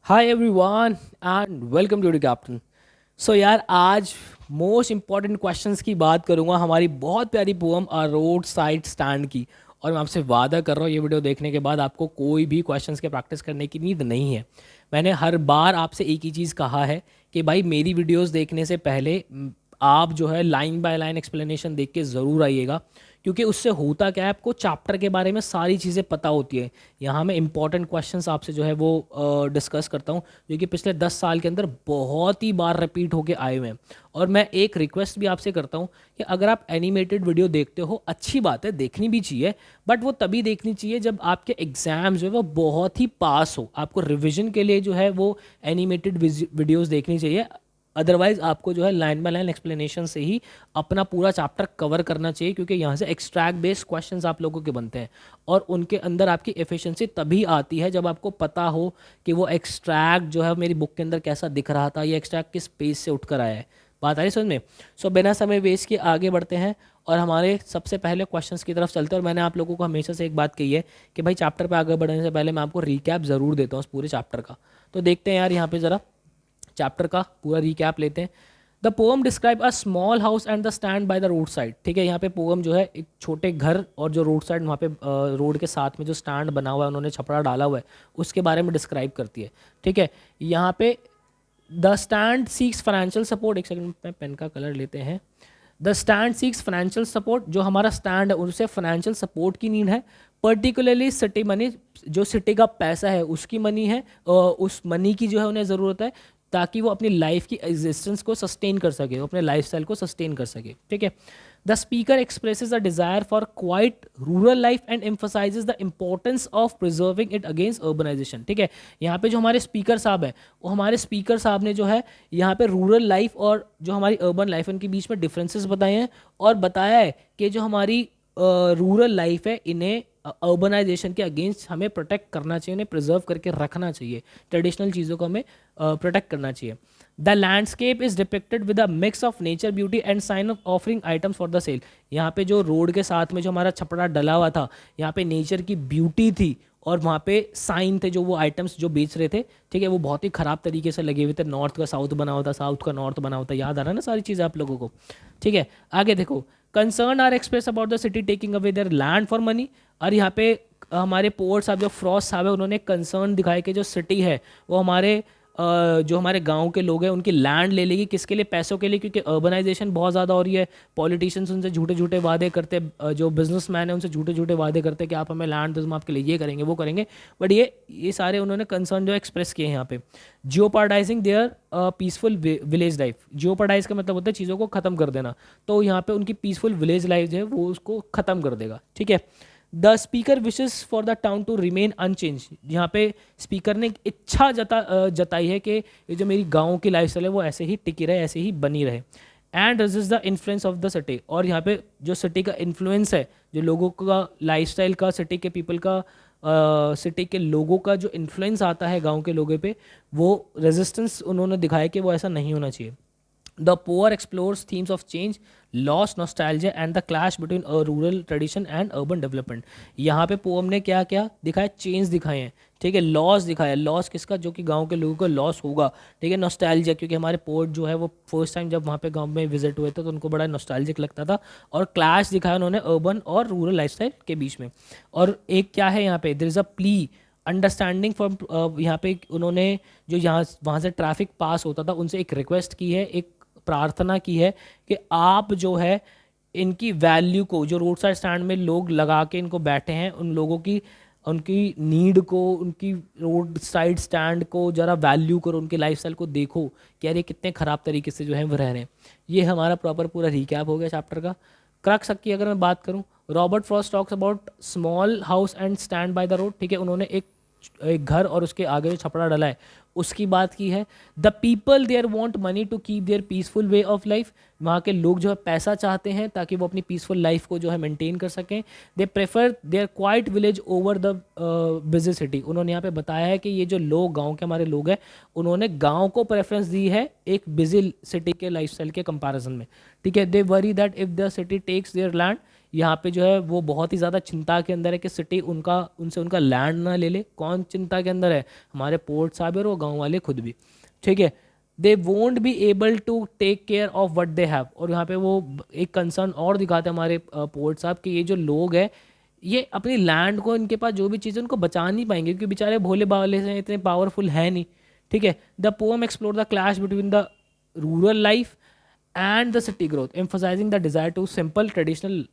Hi everyone and welcome to the captain. So यार आज most important questions की बात करूंगा हमारी बहुत प्यारी पोअम अ रोड साइड स्टैंड की। और मैं आपसे वादा कर रहा हूँ ये वीडियो देखने के बाद आपको कोई भी क्वेश्चंस के प्रैक्टिस करने की नीड नहीं है। मैंने हर बार आपसे एक ही चीज़ कहा है कि भाई मेरी वीडियोस देखने से पहले आप जो है लाइन बाय लाइन एक्सप्लेनेशन देख के ज़रूर आइएगा, क्योंकि उससे होता क्या है आपको चैप्टर के बारे में सारी चीज़ें पता होती है। यहाँ मैं इंपॉर्टेंट क्वेश्चंस आपसे जो है वो डिस्कस करता हूँ जो कि पिछले 10 साल के अंदर बहुत ही बार रिपीट होके आए हुए हैं। और मैं एक रिक्वेस्ट भी आपसे करता हूँ कि अगर आप एनिमेटेड वीडियो देखते हो अच्छी बात है, देखनी भी चाहिए, बट वो तभी देखनी चाहिए जब आपके एग्जाम जो है वो बहुत ही पास हो। आपको रिविजन के लिए जो है वो एनिमेटेड वीडियोज़ देखनी चाहिए। अदरवाइज आपको जो है लाइन बाय लाइन एक्सप्लेनेशन से ही अपना पूरा चैप्टर कवर करना चाहिए, क्योंकि यहाँ से एक्सट्रैक्ट बेस्ड क्वेश्चंस आप लोगों के बनते हैं और उनके अंदर आपकी एफिशिएंसी तभी आती है जब आपको पता हो कि वो एक्सट्रैक्ट जो है मेरी बुक के अंदर कैसा दिख रहा था, ये एक्सट्रैक्ट किस पेज से उठकर आया है। बात आ रही समझ में? सो बिना समय वेस्ट किए आगे बढ़ते हैं और हमारे सबसे पहले क्वेश्चंस की तरफ चलते हैं। और मैंने आप लोगों को हमेशा से एक बात कही है कि भाई चैप्टर पे आगे बढ़ने से पहले मैं आपको रिकैप ज़रूर देता हूँ उस पूरे चैप्टर का। तो देखते हैं यार यहाँ पे ज़रा चैप्टर का पूरा रिकैप लेते हैं। The pome describe a small house and the stand by the road side. ठीक है, यहाँ पे पोम जो है एक छोटे घर और जो रोड साइड वहाँ पे रोड के साथ में जो स्टैंड बना हुआ है, उन्होंने छपरा डाला हुआ है, उसके बारे में डिस्क्राइब करती है। ठीक है, यहाँ पे the stand seeks financial support. एक सेकंड में पेन का कलर लेते हैं। The stand seeks financial support, जो हमारा स्टैंड है उसे फाइनेंशियल सपोर्ट की नीड है। पर्टिकुलरली सिटी मनी, जो सिटी का पैसा है उसकी मनी है, उस मनी की जो है उन्हें ज़रूरत है ताकि वो अपनी लाइफ की एग्जिस्टेंस को सस्टेन कर सके, वो अपने लाइफस्टाइल को सस्टेन कर सके। ठीक है, the speaker expresses a desire for quiet rural life and emphasises the importance of preserving it against urbanisation. ठीक है, यहाँ पे जो हमारे स्पीकर साहब है, वो हमारे स्पीकर साहब ने जो है यहाँ पे रूरल लाइफ और जो हमारी अर्बन लाइफ उनके बीच में डिफरेंसेस बताए हैं और बताया है कि जो हमारी रूरल लाइफ है इन्हें अर्बनाइजेशन के अगेंस्ट हमें प्रोटेक्ट करना चाहिए, उन्हें प्रिजर्व करके रखना चाहिए, ट्रेडिशनल चीज़ों को हमें प्रोटेक्ट करना चाहिए। The landscape is depicted with a mix of nature beauty and sign of offering items for the sale. यहाँ पे जो रोड के साथ में जो हमारा छपरा डला हुआ था, यहाँ पे नेचर की ब्यूटी थी और वहाँ पे साइन थे जो वो आइटम्स जो बेच रहे थे। ठीक है, वो बहुत ही ख़राब तरीके से लगे हुए थे, नॉर्थ का साउथ बना हुआ था, साउथ का नॉर्थ बना हुआ था। याद आ रहा है ना सारी चीज़ें आप लोगों को? ठीक है, आगे देखो। Concern are express about the city taking away their land for money. और यहाँ पे हमारे पोर्ट साहब जो फ्रॉस्ट साहब है उन्होंने कंसर्न दिखाया कि जो सिटी है वो हमारे जो हमारे गांव के लोग हैं उनकी लैंड ले लेगी, किसके लिए? पैसों के लिए, क्योंकि अर्बनाइजेशन बहुत ज़्यादा हो रही है। पॉलिटिशियंस उनसे झूठे झूठे वादे करते, जो बिजनेसमैन है उनसे झूठे झूठे वादे करते हैं कि आप हमें लैंड दो, हम आपके लिए ये करेंगे वो करेंगे। बट ये सारे उन्होंने कंसर्न जो एक्सप्रेस किए हैं यहाँ पे। Jeopardising their peaceful village life. Jeopardise का मतलब होता है चीज़ों को ख़त्म कर देना, तो यहाँ पे उनकी पीसफुल विलेज लाइफ जो है वो उसको ख़त्म कर देगा। ठीक है, the speaker wishes for the town to remain unchanged. यहाँ पे स्पीकर ने एक इच्छा जताई है कि ये जो मेरी गाँव की लाइफ है वो ऐसे ही टिकी रहे, ऐसे ही बनी रहे। And resist the influence of the city. और यहाँ पे जो सिटी का इन्फ्लुएंस है, जो लोगों का लाइफस्टाइल का, सिटी के पीपल का, सिटी के लोगों का जो इन्फ्लुएंस आता है गांव के लोगों पे, वो रेजिस्टेंस उन्होंने दिखाया कि वो ऐसा नहीं होना चाहिए। The poem explores themes of change, loss, nostalgia and the clash between a rural tradition and urban development। यहाँ पे पोम ने क्या क्या दिखाया? चेंज दिखाए हैं। ठीक है, लॉस दिखाया, लॉस किसका? जो कि गांव के लोगों को लॉस होगा। ठीक है, नॉस्टैल्जिया, क्योंकि हमारे पोर्ट जो है वो फर्स्ट टाइम जब वहाँ पे गांव में विजिट हुए थे तो उनको बड़ा नॉस्टैल्जिक लगता था। और क्लैश दिखाया उन्होंने अर्बन और रूरल लाइफस्टाइल के बीच में। और एक क्या है यहाँ पे? There is a plea understanding from, यहाँ पे उन्होंने जो यहाँ वहाँ से ट्रैफिक पास होता था उनसे एक रिक्वेस्ट की है, एक प्रार्थना की है कि आप जो है इनकी वैल्यू को, जो रोड साइड स्टैंड में लोग लगा के इनको बैठे हैं, उन लोगों की, उनकी नीड को, उनकी रोड साइड स्टैंड को जरा वैल्यू करो, उनके लाइफस्टाइल को देखो कि यार ये कितने ख़राब तरीके से जो है वो रह रहे हैं। ये हमारा प्रॉपर पूरा रिकैप हो गया चैप्टर का। क्रक्स की अगर मैं बात करूं, Robert Frost talks about small house and stand by the road. ठीक है, उन्होंने एक घर और उसके आगे जो छपरा डला है उसकी बात की है। The people there want money to keep their peaceful way of life. वहाँ के लोग जो है पैसा चाहते हैं ताकि वो अपनी पीसफुल लाइफ को जो है मेंटेन कर सकें। They prefer their quiet village over the busy city. उन्होंने यहाँ पे बताया है कि ये जो लोग, गांव के हमारे लोग हैं, उन्होंने गांव को प्रेफरेंस दी है एक बिजी सिटी के लाइफस्टाइल के कंपैरिजन में। ठीक है, they worry that if the city takes their land, यहाँ पे जो है वो बहुत ही ज़्यादा चिंता के अंदर है कि सिटी उनका उनसे उनका लैंड ना ले ले। कौन चिंता के अंदर है? हमारे पोर्ट साहब और वो गाँव वाले खुद भी, ठीक है। They won't be able to take care of what they have, और यहाँ पे वो एक कंसर्न और दिखाते हैं हमारे पोर्ट साहब कि ये जो लोग हैं ये अपनी लैंड को, इनके पास जो भी चीज़ें उनको बचा नहीं पाएंगे क्योंकि बेचारे भोले भाले से इतने पावरफुल है नहीं, ठीक है। The poem explore the clash between the rural life and the city growth, emphasising the desire to simple traditional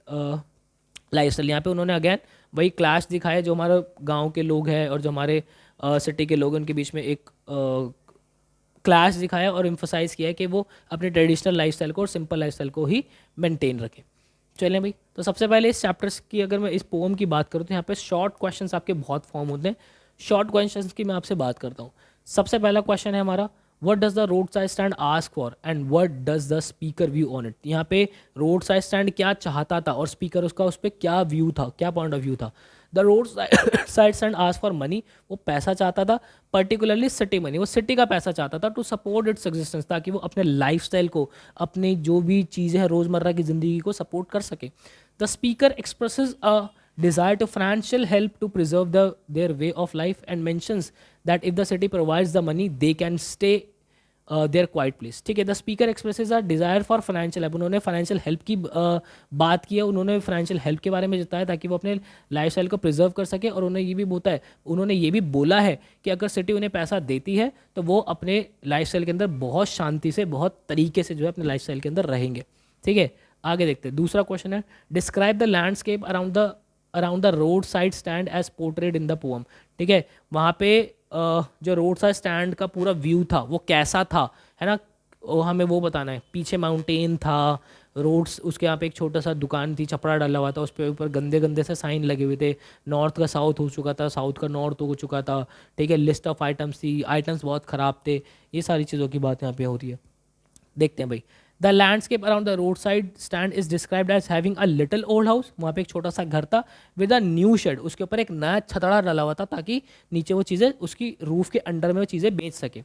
life style. यहाँ पे उन्होंने अगेन वही क्लैश दिखाया जो हमारे गांव के लोग हैं और जो हमारे सिटी के लोग हैं, उनके बीच में एक क्लैश दिखाया और एम्फोसाइज किया है कि वो अपने ट्रेडिशनल लाइफस्टाइल को और सिंपल लाइफस्टाइल को ही मेंटेन रखें। चलें भाई, तो सबसे पहले इस चैप्टर्स की अगर मैं इस पोम की बात करूँ तो यहाँ पे शॉर्ट क्वेश्चंस आपके बहुत फॉर्म होते हैं। शॉर्ट क्वेश्चंस की मैं आपसे बात करता हूँ। सबसे पहला क्वेश्चन है हमारा, what does the road side stand ask for and what does the speaker view on it. यहाँ पे रोड साइड स्टैंड क्या चाहता था और स्पीकर उसका उस पर क्या व्यू था, क्या पॉइंट ऑफ व्यू था। The road side stand ask for money, वो पैसा चाहता था, पर्टिकुलरली सिटी मनी, वो सिटी का पैसा चाहता था टू सपोर्ट इट्स एग्जिस्टेंस, ताकि वो अपने लाइफस्टाइल को, अपनी जो भी चीज़ें हैं रोज़मर्रा की ज़िंदगी को सपोर्ट कर सके। The speaker expresses a desire to financial help to preserve their way of life and mentions that if the city provides the money they can stay their quiet place, ठीक है। The speaker expresses a desire for financial help, उन्होंने financial help की बात की है, उन्होंने financial help के बारे में बताया ताकि वो अपने लाइफस्टाइल को प्रिजर्व कर सके। और उन्होंने ये भी बोला है कि अगर सिटी उन्हें पैसा देती है तो वो अपने लाइफस्टाइल के अंदर बहुत शांति से, बहुत तरीके से जो है अपने लाइफस्टाइल के अंदर रहेंगे, ठीक है। आगे देखते हैं, दूसरा क्वेश्चन है, describe the landscape around the road side stand as portrayed in the poem, ठीक है। वहाँ पे जो रोड साइड स्टैंड का पूरा व्यू था वो कैसा था, है ना, हमें वो बताना है। पीछे माउंटेन था, रोड्स, उसके यहाँ पे एक छोटा सा दुकान थी, छपरा डाला हुआ था, उस पर ऊपर गंदे गंदे से साइन लगे हुए थे। नॉर्थ का साउथ हो चुका था, साउथ का नॉर्थ हो चुका था, ठीक है। लिस्ट ऑफ आइटम्स थी, आइटम्स बहुत ख़राब थे। ये सारी चीज़ों की बात यहाँ पे हो रही है। देखते हैं भाई, the landscape around the road side stand is described as having a little old house, वहाँ पे एक छोटा सा घर था, विद अ न्यू शेड, उसके ऊपर एक नया छतड़ा डाला हुआ था ताकि नीचे वो चीज़ें उसकी रूफ के अंडर में वो चीज़ें बेच सके।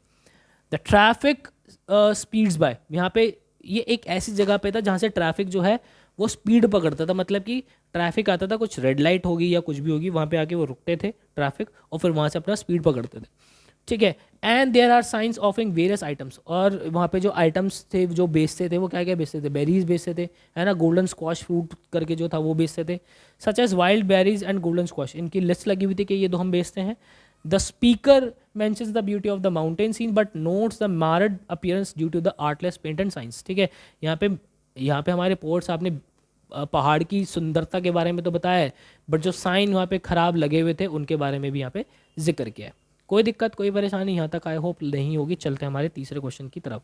द ट्रैफिक स्पीड्स बाय, यहाँ पे ये एक ऐसी जगह पे था जहाँ से ट्रैफिक जो है वो स्पीड पकड़ता था, मतलब कि ट्रैफिक आता था, कुछ रेड लाइट होगी या कुछ भी होगी, वहाँ पे आके वो रुकते थे ट्रैफिक और फिर वहाँ से अपना स्पीड पकड़ते थे, ठीक है। And there are signs offering various items, और वहाँ पे जो आइटम्स थे जो बेचते थे वो क्या क्या बेचते थे, बेरीज बेचते थे, है ना, गोल्डन स्क्वाश फ्रूट करके जो था वो बेचते थे, such as wild berries and golden squash, इनकी लिस्ट लगी हुई थी कि ये दो हम बेचते हैं। The speaker mentions the beauty of the mountain scene but notes the marred appearance due to the artless paint and signs, ठीक है। यहाँ पे हमारे पोर्ट साहब ने पहाड़ की सुंदरता के बारे में तो बताया है, बट जो साइन वहाँ पे ख़राब लगे हुए थे उनके बारे में भी यहाँ पे जिक्र किया है। कोई दिक्कत, कोई परेशानी यहाँ तक आई होप नहीं होगी। चलते हैं हमारे तीसरे क्वेश्चन की तरफ।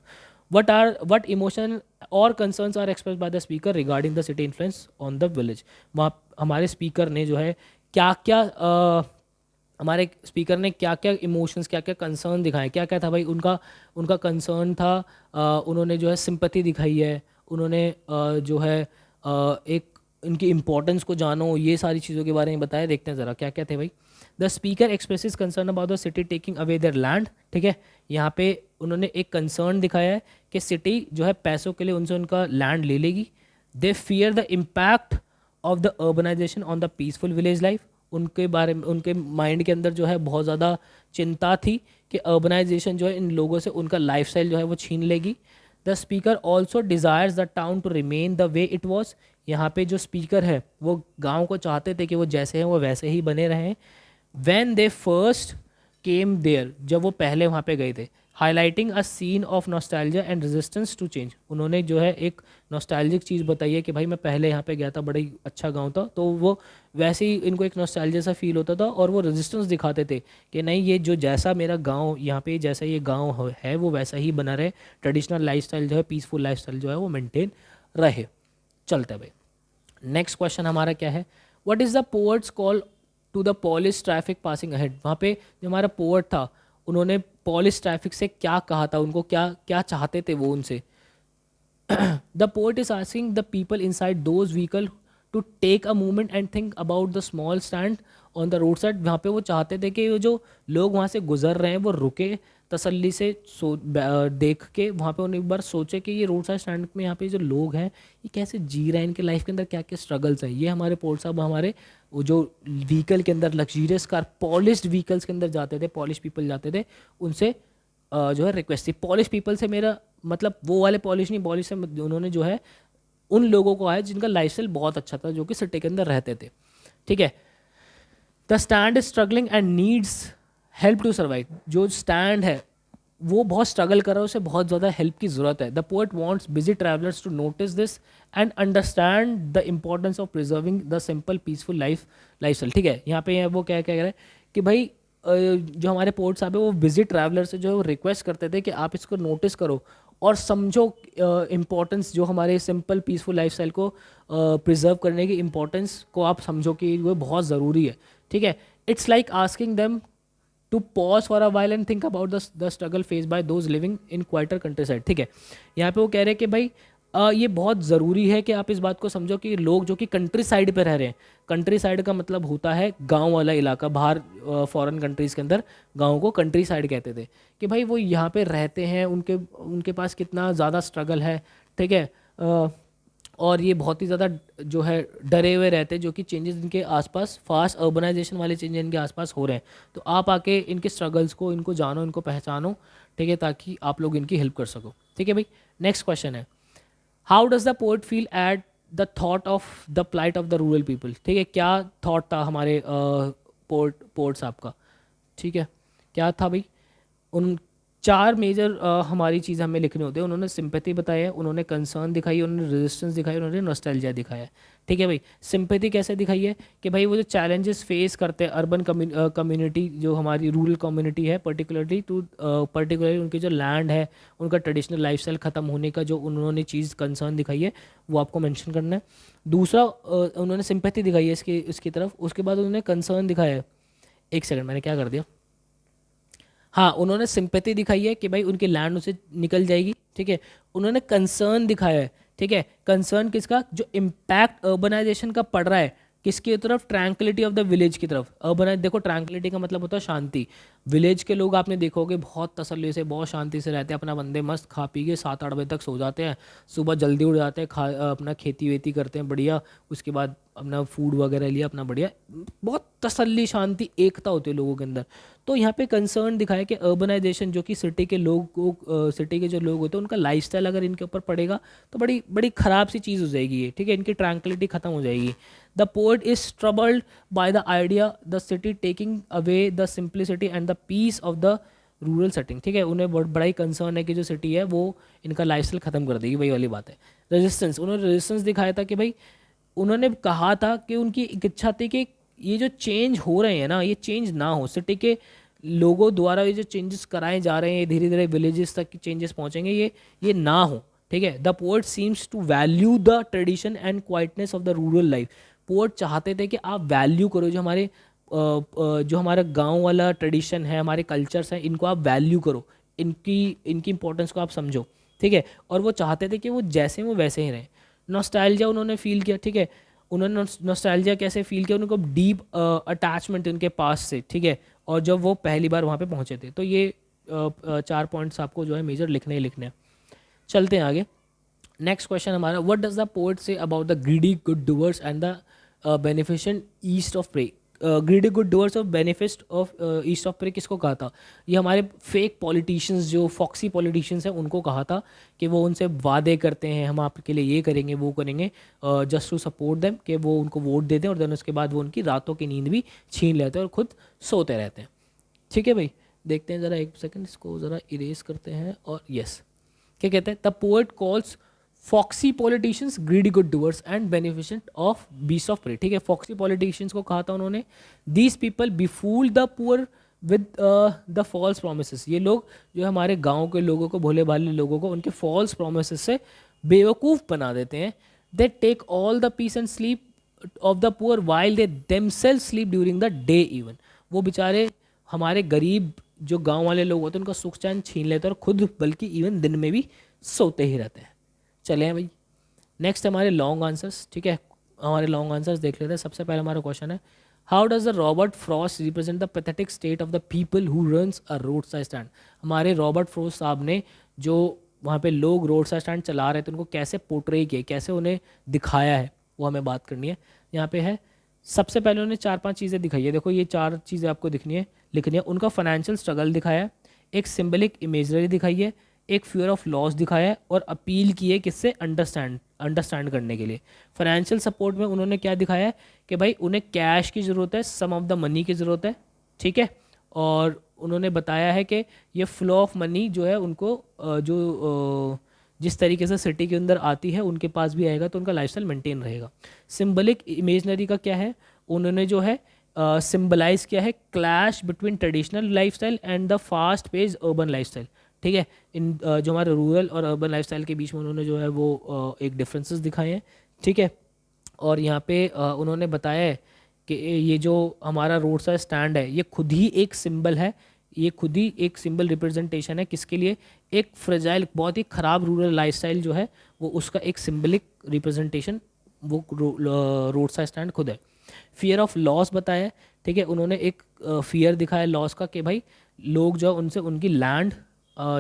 वट इमोशन और concerns are express by the speaker regarding the city influence on the village. वहाँ हमारे स्पीकर ने जो है क्या क्या हमारे स्पीकर ने क्या क्या इमोशंस, क्या क्या कंसर्न दिखाए, क्या क्या था भाई उनका कंसर्न था। उन्होंने जो है सिंपैथी दिखाई है, उन्होंने जो है एक इनकी इम्पोर्टेंस को जानो, ये सारी चीज़ों के बारे में बताया। देखते हैं ज़रा क्या क्या थे भाई। The speaker expresses concern about the city taking away their land, ठीक है। यहाँ पे उन्होंने एक कंसर्न दिखाया है कि सिटी जो है पैसों के लिए उनसे उनका लैंड ले लेगी। They fear the impact of the urbanisation on the peaceful village life, उनके बारे में, उनके माइंड के अंदर जो है बहुत ज़्यादा चिंता थी कि अर्बनाइजेशन जो है इन लोगों से उनका लाइफस्टाइल जो है वो छीन लेगी। The speaker also desires the town to remain the way it was, यहाँ पे जो स्पीकर है वो गांव को चाहते थे कि वो जैसे हैं वो वैसे ही बने रहें। When they first came there, जब वो पहले वहाँ पे गए थे। Highlighting a scene of nostalgia and resistance to change, उन्होंने जो है एक नॉस्टैल्जिक चीज़ बताई है कि भाई मैं पहले यहाँ पे गया था, बड़ा ही अच्छा गांव था, तो वो वैसे ही इनको एक नॉस्टैल्जिया सा फील होता था और वो रेजिस्टेंस दिखाते थे कि नहीं, ये जो जैसा मेरा गांव यहाँ पे जैसा ये गांव है वो वैसा ही बना रहे, ट्रेडिशनल लाइफस्टाइल जो है, पीसफुल लाइफस्टाइल जो है वो मेंटेन रहे। चलते हैं भाई, नेक्स्ट क्वेश्चन हमारा क्या है, what is the poet's call to the polish traffic passing ahead. वहाँ पे जो हमारा पोएट था उन्होंने पॉलिश ट्रैफिक से क्या कहा था, उनको क्या क्या चाहते थे वो उनसे। The poet is asking the people inside those vehicle to take a moment and think about the small stand on the road side. वहाँ पे वो चाहते थे कि वो जो लोग वहाँ से गुजर रहे हैं वो रुके, तसल्ली से देख के वहाँ पे उन्हें एक बार सोचे कि ये रोड साइड स्टैंड में यहाँ पे जो लोग हैं ये कैसे जी रहे हैं, इनके लाइफ के अंदर क्या क्या स्ट्रगल्स है। ये हमारे पोर्ट साहब हमारे वो जो व्हीकल के अंदर लग्जरियस कार पॉलिश्ड व्हीकल्स के अंदर जाते थे, पॉलिश पीपल जाते थे, उनसे जो है रिक्वेस्ट थी। पॉलिश पीपल से मेरा मतलब वो वाले पॉलिश नहीं, पॉलिश से उन्होंने जो है उन लोगों को आया जिनका लाइफस्टाइल बहुत अच्छा था, जो कि सिटी के अंदर रहते थे। ठीक है, the stand is struggling and needs help to survive. जो स्टैंड है वो बहुत स्ट्रगल कर रहा है, उसे बहुत ज़्यादा हेल्प की ज़रूरत है। The poet wants busy travellers to notice this and understand the importance of preserving the simple peaceful lifestyle. ठीक है, यहाँ पे वो क्या कह रहे हैं कि भाई जो हमारे पोर्ट साहब है वो बिजी ट्रैवलर से जो है वो रिक्वेस्ट करते थे कि आप इसको नोटिस करो और समझो इम्पोर्टेंस, जो हमारे सिंपल पीसफुल लाइफस्टाइल को प्रिजर्व करने की इम्पोर्टेंस को आप समझो कि वो बहुत ज़रूरी है। ठीक है, it's like asking them to pause for a while and think about the struggle face by those living in quieter country side. ठीक है, यहाँ पे वो कह रहे हैं कि भाई ये बहुत ज़रूरी है कि आप इस बात को समझो कि लोग जो कि कंट्री साइड पे रह रहे हैं, कंट्री साइड का मतलब होता है गांव वाला इलाका, बाहर फॉरेन कंट्रीज़ के अंदर गांव को कंट्री साइड कहते थे, कि भाई वो यहाँ पे रहते हैं, उनके उनके पास कितना ज़्यादा स्ट्रगल है। ठीक है, और ये बहुत ही ज़्यादा जो है डरे हुए रहते हैं, जो कि चेंजेस इनके आसपास, फास्ट अर्बनाइजेशन वाले चेंजेस इनके आसपास हो रहे हैं। तो आप आके इनके स्ट्रगल्स को, इनको जानो, इनको पहचानो। ठीक है, ताकि आप लोग इनकी हेल्प कर सको। ठीक है भाई, नेक्स्ट क्वेश्चन है, how does the poet feel at the thought of the plight of the rural people. ठीक है, क्या थॉट था हमारे पोर्ट साहब का। ठीक है, क्या था भाई, उन चार मेजर हमारी चीज़ हमें लिखने होते हैं। उन्होंने सिंपैथी बताया, उन्होंने कंसर्न दिखाई, उन्होंने रेजिस्टेंस दिखाई, उन्होंने नॉस्टैल्जिया दिखाया। ठीक है भाई, सिंपैथी कैसे दिखाई है कि भाई वो जो चैलेंजेस फेस करते हैं अर्बन कम्युनिटी, जो हमारी रूरल कम्युनिटी है, पर्टिकुलरली उनकी जो लैंड है, उनका ट्रेडिशनल लाइफस्टाइल ख़त्म होने का जो उन्होंने चीज़ कंसर्न दिखाई है वो आपको मेंशन करना है। दूसरा उन्होंने सिंपैथी दिखाई है इसकी तरफ, उसके बाद उन्होंने कंसर्न दिखाया है। एक सेकंड, मैंने क्या कर दिया, हाँ, उन्होंने सिंपैथी दिखाई है कि भाई उनकी लैंड उसे निकल जाएगी। ठीक है, उन्होंने कंसर्न दिखाया है। ठीक है, कंसर्न किसका, जो इम्पैक्ट अर्बनाइजेशन का पड़ रहा है किसकी तरफ, ट्रैंक्विलिटी ऑफ द विलेज की तरफ। अर्बनाइज, देखो ट्रैंक्विलिटी का मतलब होता है शांति। विलेज के लोग आपने देखोगे बहुत तसल्ली से, बहुत शांति से रहते हैं, अपना बंदे मस्त खा पी के 7-8 बजे तक सो जाते हैं, सुबह जल्दी उठ जाते हैं, अपना खेती वेती करते हैं बढ़िया, उसके बाद अपना फूड वगैरह लिया अपना बढ़िया, बहुत तसल्ली, शांति, एकता होती है लोगों के अंदर। तो यहाँ पे कंसर्न दिखाया कि अर्बनाइजेशन, जो कि सिटी के लोग को, सिटी के जो लोग होते हैं उनका लाइफस्टाइल अगर इनके ऊपर पड़ेगा तो बड़ी बड़ी ख़राब सी चीज़ हो जाएगी ये। ठीक है, इनकी ट्रैंक्विलिटी ख़त्म हो जाएगी। The poet is troubled by the idea the city taking away the simplicity and the peace of the rural setting. ठीक है, उन्हें बड़ा ही कंसर्न है कि जो सिटी है वो इनका लाइफस्टाइल ख़त्म कर देगी, वही वाली बात है। रेजिस्टेंस, उन्होंने रेजिस्टेंस दिखाया था कि भाई उन्होंने कहा था कि उनकी एक इच्छा थी कि ये जो चेंज हो रहे हैं ना, ये चेंज ना हो, सिटी के लोगों द्वारा ये जो चेंजेस कराए जा रहे हैं, धीरे धीरे विलेजेस तक की चेंजेस पहुंचेंगे, ये ना हो। ठीक है, the poet seems to value the tradition and quietness of the rural life. Poet चाहते थे कि आप वैल्यू करो जो हमारे जो हमारा गांव वाला ट्रेडिशन है, हमारे कल्चर्स हैं, इनको आप वैल्यू करो, इनकी इनकी इंपॉर्टेंस को आप समझो। ठीक है, और वो चाहते थे कि वो जैसे वो वैसे ही रहें। नॉस्टैल्जिया उन्होंने फील किया। ठीक है, उन्होंने नॉस्टैल्जिया कैसे फील किया, उनको डीप अटैचमेंट उनके पास से। ठीक है, और जब वो पहली बार वहाँ पे पहुँचे थे। तो ये 4 पॉइंट्स आपको जो है मेजर लिखने ही लिखने हैं। चलते हैं आगे। नेक्स्ट क्वेश्चन हमारा, what does the poet say about the greedy good doers and the beneficent beast of prey. Greedy good doers of benefit of beast of prey किसको कहा था, ये हमारे फेक पॉलिटिशियंस, जो फॉक्सी पॉलिटिशियंस हैं उनको कहा था कि वो उनसे वादे करते हैं, हम आपके लिए ये करेंगे वो करेंगे, जस्ट टू सपोर्ट देम, कि वो उनको वोट देते हैं और देन उसके बाद वो उनकी रातों की नींद भी छीन लेते हैं और खुद सोते रहते हैं। ठीक है भाई, देखते हैं ज़रा, एक सेकेंड इसको ज़रा इरेज करते हैं। और यस, क्या कहते हैं, the poet calls foxy politicians greedy good doers and beneficent of beast of prey. ठीक है, फॉक्सी पॉलिटिशियंस को कहा था उन्होंने, these people befool the poor with the false promises. ये लोग जो हमारे गांव के लोगों को, भोले भाले लोगों को उनके फॉल्स प्रोमिसेस से बेवकूफ़ बना देते हैं। They take all the peace and sleep of the poor while they themselves sleep during the day even. वो बेचारे हमारे गरीब जो गांव वाले लोग होते हैं उनका सुख चैन छीन लेते हैं और खुद बल्कि इवन दिन में भी सोते ही रहते हैं। चले हैं भाई, नेक्स्ट हमारे लॉन्ग आंसर्स। ठीक है, हमारे लॉन्ग आंसर्स देख लेते हैं। सबसे पहले हमारा क्वेश्चन है, how does the Robert Frost represent the pathetic state of the people who runs a road side stand. हमारे रॉबर्ट फ्रॉस्ट साहब ने जो वहाँ पे लोग रोड साइड स्टैंड चला रहे थे उनको कैसे पोर्ट्रे किया, कैसे उन्हें दिखाया है, वो हमें बात करनी है। यहाँ पे है, सबसे पहले उन्होंने 4-5 चीज़ें दिखाई है। देखो ये 4 चीज़ें आपको दिखनी है, लिखनी है। उनका फाइनेंशियल स्ट्रगल दिखाया है, एक सिंबलिक इमेजरी दिखाई है, एक फियर ऑफ लॉस दिखाया है, और अपील की है किससे, अंडरस्टैंड करने के लिए। फाइनेंशियल सपोर्ट में उन्होंने क्या दिखाया है कि भाई उन्हें कैश की ज़रूरत है, सम ऑफ द मनी की ज़रूरत है, ठीक है। और उन्होंने बताया है कि ये फ्लो ऑफ मनी जो है उनको जिस तरीके से सिटी के अंदर आती है उनके पास भी आएगा तो उनका लाइफस्टाइल मेंटेन रहेगा। सिंबलिक इमेजनरी का क्या है, उन्होंने जो है सिंबलाइज किया है clash between traditional lifestyle and the fast page urban lifestyle, ठीक है। इन जो हमारे रूरल और अर्बन लाइफस्टाइल के बीच में उन्होंने जो है वो एक डिफरेंसेस दिखाए हैं, ठीक है। और यहाँ पे उन्होंने बताया है कि ये जो हमारा रोड साइड स्टैंड है ये खुद ही एक सिंबल है, ये खुद ही एक सिंबल रिप्रेजेंटेशन है किसके लिए, एक फ्रेजाइल बहुत ही ख़राब रूरल लाइफस्टाइल जो है वो उसका एक सिंबलिक रिप्रेजेंटेशन वो रोड साइड स्टैंड खुद है। फियर ऑफ लॉस बताया है, ठीक है। उन्होंने एक फियर दिखाया लॉस का कि भाई लोग जो उनसे उनकी लैंड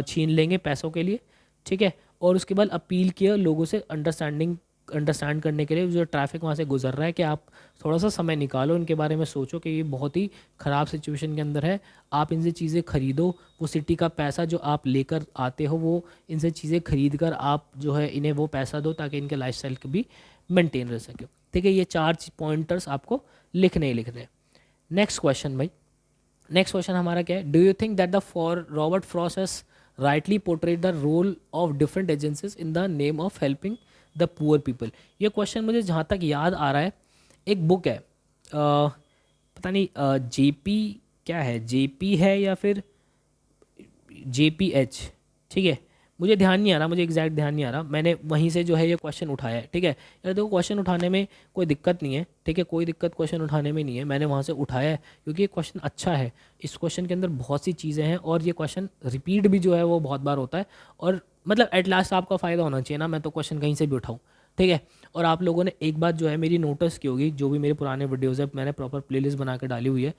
छीन लेंगे पैसों के लिए, ठीक है। और उसके बाद अपील किया लोगों से अंडरस्टैंड करने के लिए, जो ट्रैफिक वहाँ से गुजर रहा है, कि आप थोड़ा सा समय निकालो, इनके बारे में सोचो कि ये बहुत ही ख़राब सिचुएशन के अंदर है, आप इनसे चीज़ें ख़रीदो, वो सिटी का पैसा जो आप लेकर आते हो वो इनसे चीज़ें ख़रीद कर आप जो है इन्हें वो पैसा दो ताकि इनके लाइफस्टाइल भी मेंटेन रह सके, ठीक है। ये 4 पॉइंटर्स आपको लिखने ही लिखने हैं। नेक्स्ट क्वेश्चन भाई, नेक्स्ट क्वेश्चन हमारा क्या है, do you think that the for Robert Frost has rightly portrayed the role of different agencies in the name of helping the poor people. ये क्वेश्चन मुझे जहाँ तक याद आ रहा है, एक बुक है पता नहीं जेपी क्या है, जेपी है या फिर JPH, ठीक है, मुझे ध्यान नहीं आ रहा, मुझे एग्जैक्ट ध्यान नहीं आ रहा। मैंने वहीं से जो है ये क्वेश्चन उठाया है, ठीक है। यार देखो क्वेश्चन उठाने में कोई दिक्कत नहीं है, ठीक है, कोई दिक्कत क्वेश्चन उठाने में नहीं है, मैंने वहाँ से उठाया है क्योंकि ये क्वेश्चन अच्छा है। इस क्वेश्चन के अंदर बहुत सी चीज़ें हैं और ये क्वेश्चन रिपीट भी जो है वो बहुत बार होता है, और मतलब एट लास्ट आपका फ़ायदा होना चाहिए ना, मैं तो क्वेश्चन कहीं से भी उठाऊँ, ठीक है। और आप लोगों ने एक बात जो है मेरी नोटिस की होगी, जो भी मेरे पुराने वीडियोज़ है मैंने प्रॉपर प्लेलिस्ट बना के डाली हुई है,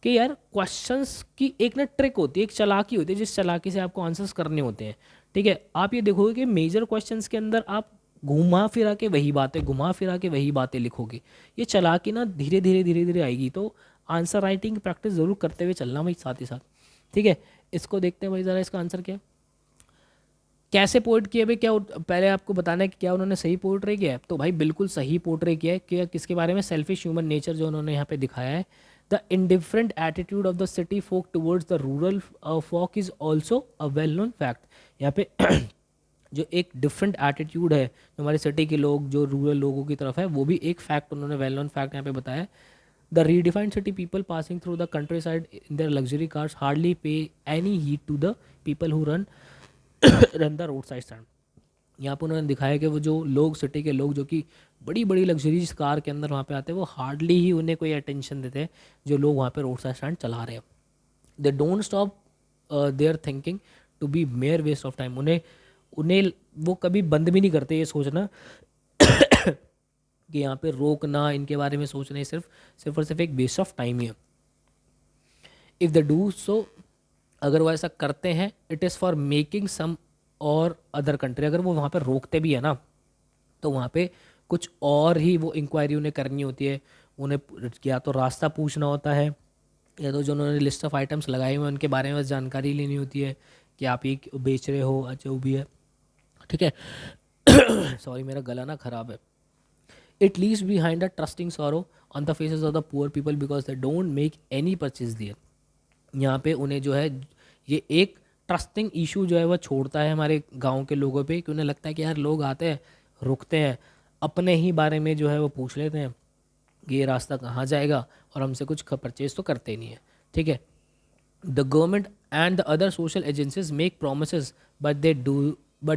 कि यार क्वेश्चंस की एक ना ट्रिक होती है, एक चालाकी होती है, जिस चालाकी से आपको आंसर्स करने होते हैं, ठीक है। आप ये देखोगे कि मेजर क्वेश्चंस के अंदर आप घुमा फिरा के वही बातें लिखोगे। ये चालाकी ना धीरे धीरे आएगी, तो आंसर राइटिंग की प्रैक्टिस ज़रूर करते हुए चलना भाई साथ ही साथ, ठीक है। इसको देखते हैं भाई ज़रा, इसका आंसर क्या है, कैसे पोर्ट्रेट किया भाई, क्या पहले आपको बताना है कि क्या उन्होंने सही पोर्ट्रेट किया है, तो भाई बिल्कुल सही पोर्ट्रेट किया है। कि किसके बारे में, सेल्फिश ह्यूमन नेचर जो उन्होंने यहाँ पे दिखाया है। The indifferent attitude of the city folk towards the rural folk is also a well known fact. यहाँ पे जो एक डिफरेंट एटीट्यूड है जो हमारे सिटी के लोग जो रूरल लोगों की तरफ है, वो भी एक फैक्ट उन्होंने वेल नोन फैक्ट यहाँ पे बताया है। The redefined city people passing through the countryside in their luxury cars hardly pay any heed to the people who run the road side stand. यहाँ पर उन्होंने दिखाया कि वो जो लोग सिटी के लोग जो कि बड़ी बड़ी लग्जरीज कार के अंदर वहाँ पे आते हैं, वो हार्डली ही उन्हें कोई अटेंशन देते हैं जो लोग वहाँ पे रोड साइड स्टैंड चला रहे हैं। They don't stop their thinking to be mere waste of time. उन्हें उन्हें वो कभी बंद भी नहीं करते ये सोचना कि यहाँ पे रोकना, इनके बारे में सोचना सिर्फ और सिर्फ एक वेस्ट ऑफ टाइम ही है। इफ़ दे डू सो, अगर वो ऐसा करते हैं, it is for making some और अदर कंट्री। अगर वो वहाँ पे रोकते भी है ना, तो वहाँ पे कुछ और ही वो इंक्वायरी उन्हें करनी होती है। उन्हें या तो रास्ता पूछना होता है, या तो जो उन्होंने लिस्ट ऑफ आइटम्स लगाए हुए हैं उनके बारे में बस जानकारी लेनी होती है कि आप ये बेच रहे हो, अच्छा वो भी है, ठीक है। सॉरी मेरा गला ना ख़राब है। It leaves behind a trusting sorrow on the faces of the poor people because they don't make any purchase there. यहाँ पे उन्हें जो है ये एक ट्रस्टिंग इशू जो है वह छोड़ता है हमारे गांव के लोगों पे, कि उन्हें लगता है कि यार लोग आते हैं, रुकते हैं, अपने ही बारे में जो है वो पूछ लेते हैं कि ये रास्ता कहाँ जाएगा, और हमसे कुछ परचेज तो करते ही नहीं है, ठीक है। The government and the other social agencies make promises but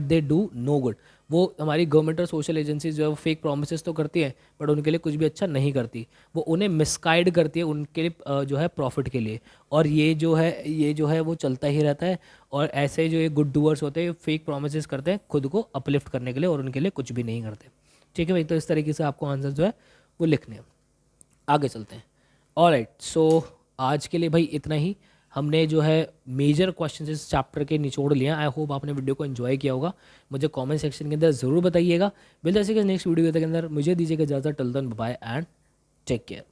they do no good. वो हमारी गवर्नमेंट और सोशल एजेंसीज जो है वो फेक प्रोमिसेस तो करती है बट उनके लिए कुछ भी अच्छा नहीं करती, वो उन्हें मिसगाइड करती है उनके लिए जो है प्रॉफिट के लिए। और ये जो है वो चलता ही रहता है। और ऐसे जो ये गुड डूअर्स होते हैं फेक प्रोमिसेस करते हैं खुद को अपलिफ्ट करने के लिए और उनके लिए कुछ भी नहीं करते, ठीक है भाई। तो इस तरीके से आपको आंसर जो है वो लिखने हैं। आगे चलते हैं। ऑलराइट, सो आज के लिए भाई इतना ही। हमने जो है मेजर क्वेश्चन इस चैप्टर के निचोड़ लिया। आई होप आपने वीडियो को एंजॉय किया होगा। मुझे कमेंट सेक्शन के अंदर ज़रूर बताइएगा। मिलते हैं नेक्स्ट वीडियो के अंदर। मुझे दीजिएगा इजाज़त। Till then bye and take care.